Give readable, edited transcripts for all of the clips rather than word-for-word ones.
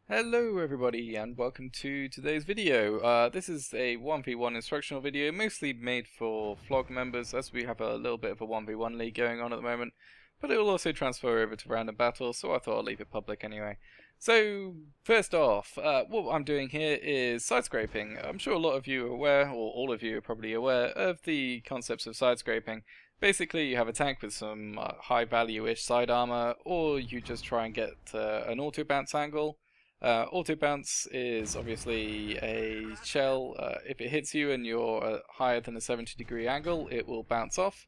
Hello everybody and welcome to today's video. This is a 1v1 instructional video mostly made for vlog members as we have a little bit of a 1v1 league going on at the moment, but it will also transfer over to random battles, so I thought I'd leave it public anyway. So first off, what I'm doing here is side scraping. I'm sure a lot of you are aware, or all of you are probably aware, of the concepts of side scraping. Basically you have a tank with some high value-ish side armor, or you just try and get an auto bounce angle. Auto bounce is obviously a shell. If it hits you and you're higher than a 70-degree angle, it will bounce off.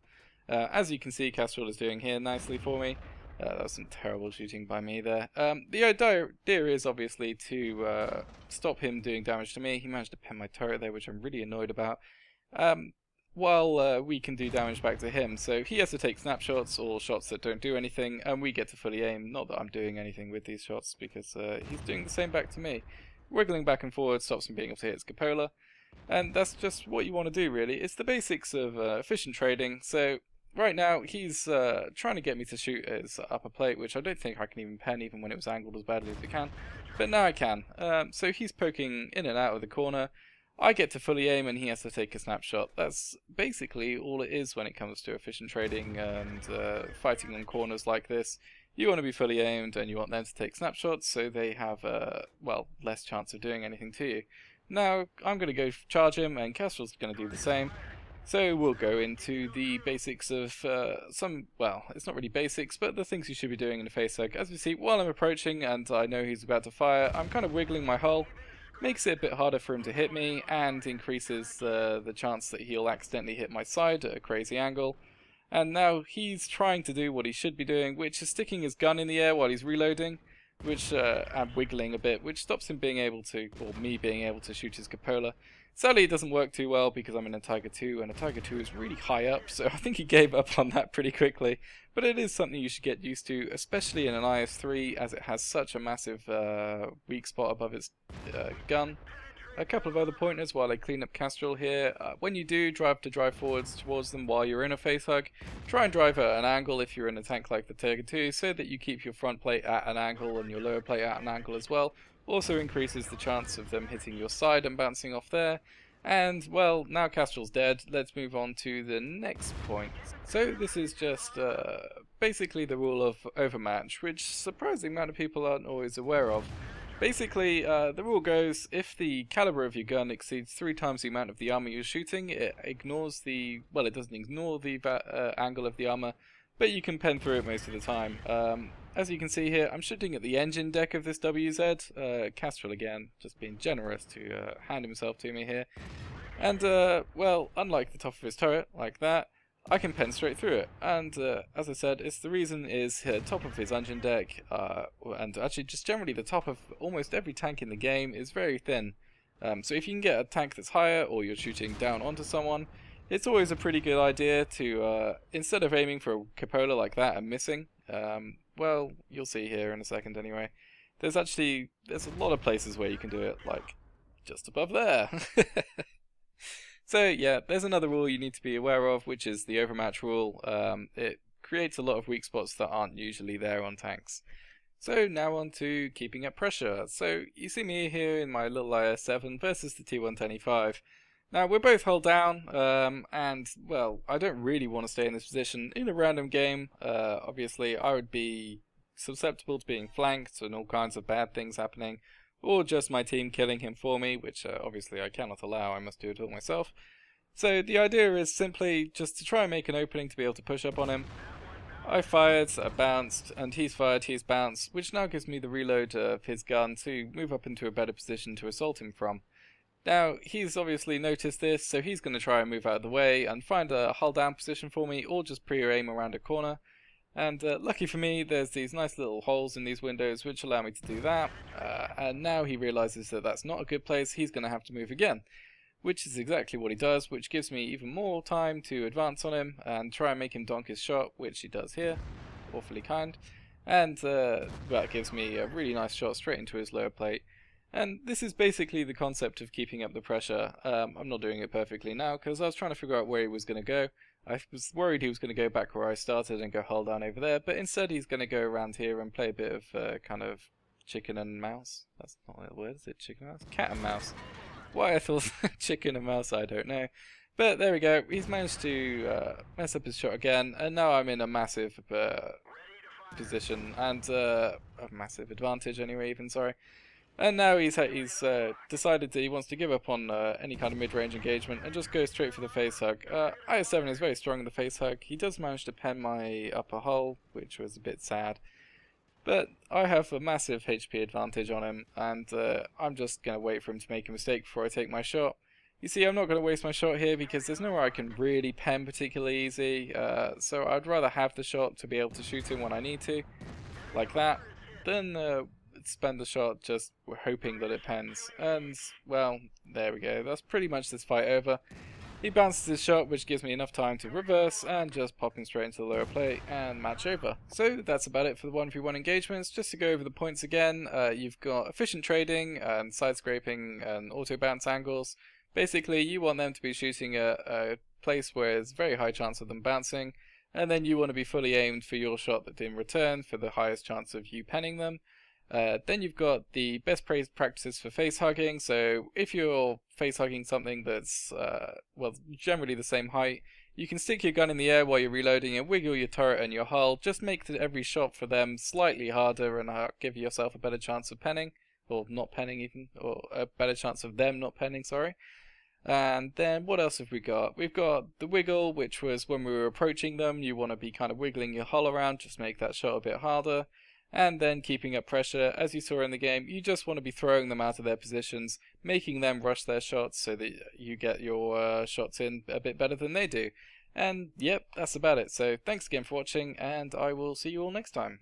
As you can see, Castrol is doing here nicely for me. That was some terrible shooting by me there. The idea is obviously to stop him doing damage to me. He managed to pin my turret there, which I'm really annoyed about. While we can do damage back to him. So he has to take snapshots or shots that don't do anything, and we get to fully aim. Not that I'm doing anything with these shots, because he's doing the same back to me. Wiggling back and forward stops him being able to hit his cupola, and that's just what you want to do really. It's the basics of efficient trading. So right now he's trying to get me to shoot his upper plate, which I don't think I can even pen even when it was angled as badly as it can. But now I can. So he's poking in and out of the corner. I get to fully aim and he has to take a snapshot. That's basically all it is when it comes to efficient trading and fighting on corners like this. You want to be fully aimed and you want them to take snapshots so they have, well, less chance of doing anything to you. Now, I'm going to go charge him and Castrol's going to do the same. So we'll go into the basics of well, it's not really basics, but the things you should be doing in a facehug. As we see, while I'm approaching and I know he's about to fire, I'm kind of wiggling my hull. Makes it a bit harder for him to hit me and increases the chance that he'll accidentally hit my side at a crazy angle. And now he's trying to do what he should be doing, which is sticking his gun in the air while he's reloading, which and wiggling a bit, which stops him being able to, or me being able to shoot his cupola. Sadly it doesn't work too well because I'm in a Tiger 2 and a Tiger 2 is really high up, so I think he gave up on that pretty quickly. But it is something you should get used to, especially in an IS-3 as it has such a massive weak spot above its gun. A couple of other pointers while I clean up Castrol here. When you do drive forwards towards them while you're in a facehug, try and drive at an angle if you're in a tank like the Tiger 2 so that you keep your front plate at an angle and your lower plate at an angle as well. Also increases the chance of them hitting your side and bouncing off there. And, well, now Castrol's dead, let's move on to the next point. So this is just basically the rule of overmatch, which surprising amount of people aren't always aware of. Basically, the rule goes, if the caliber of your gun exceeds 3 times the amount of the armor you're shooting, it ignores the, well, it doesn't ignore the angle of the armor, but you can pen through it most of the time. As you can see here, I'm shooting at the engine deck of this WZ. Castrol again, just being generous to hand himself to me here. And, well, unlike the top of his turret, like that, I can pen straight through it. And, as I said, it's the reason is top of his engine deck, and actually just generally the top of almost every tank in the game is very thin. So if you can get a tank that's higher, or you're shooting down onto someone, it's always a pretty good idea to, instead of aiming for a cupola like that and missing, well, you'll see here in a second anyway, there's a lot of places where you can do it, like just above there. So yeah, there's another rule you need to be aware of, which is the overmatch rule. It creates a lot of weak spots that aren't usually there on tanks. So now on to keeping up pressure. So you see me here in my little IS-7 versus the T125. Now we're both hull down, and well, I don't really want to stay in this position in a random game. Obviously, I would be susceptible to being flanked and all kinds of bad things happening, or just my team killing him for me, which obviously I cannot allow. I must do it all myself. So the idea is simply just to try and make an opening to be able to push up on him. I fired, I bounced, and he's fired, he's bounced, which now gives me the reload of his gun to move up into a better position to assault him from. Now, he's obviously noticed this, so he's going to try and move out of the way and find a hull down position for me, or just pre-aim around a corner. And lucky for me, there's these nice little holes in these windows which allow me to do that. And now he realizes that that's not a good place, he's going to have to move again. Which is exactly what he does, which gives me even more time to advance on him and try and make him donk his shot, which he does here. Awfully kind. And that gives me a really nice shot straight into his lower plate. And this is basically the concept of keeping up the pressure. I'm not doing it perfectly now because I was trying to figure out where he was going to go. I was worried he was going to go back where I started and go hull down over there, but instead he's going to go around here and play a bit of kind of chicken and mouse. That's not a word, is it? Chicken and mouse? Cat and mouse. Why I thought chicken and mouse, I don't know. But there we go. He's managed to mess up his shot again, and now I'm in a massive position and a massive advantage anyway. Even sorry. And now he's decided that he wants to give up on any kind of mid-range engagement and just go straight for the face hug. IS-7 is very strong in the face hug. He does manage to pen my upper hull, which was a bit sad. But I have a massive HP advantage on him, and I'm just going to wait for him to make a mistake before I take my shot. You see, I'm not going to waste my shot here because there's nowhere I can really pen particularly easy, so I'd rather have the shot to be able to shoot him when I need to, like that, than spend the shot just hoping that it pens. And, well, there we go. That's pretty much this fight over. He bounces his shot, which gives me enough time to reverse and just pop him straight into the lower plate and match over. So that's about it for the 1v1 engagements. Just to go over the points again, you've got efficient trading and side scraping and auto bounce angles. Basically, you want them to be shooting a place where there's a very high chance of them bouncing, and then you want to be fully aimed for your shot that in return for the highest chance of you penning them. Then you've got the best practices for face hugging. So if you're face hugging something that's well, generally the same height, you can stick your gun in the air while you're reloading and wiggle your turret and your hull. Just make every shot for them slightly harder and give yourself a better chance of penning, or not penning even, or a better chance of them not penning, sorry. And then what else have we got? We've got the wiggle, which was when we were approaching them, you want to be kind of wiggling your hull around, just make that shot a bit harder. And then keeping up pressure, as you saw in the game, you just want to be throwing them out of their positions, making them rush their shots so that you get your shots in a bit better than they do. And yep, that's about it. So thanks again for watching, and I will see you all next time.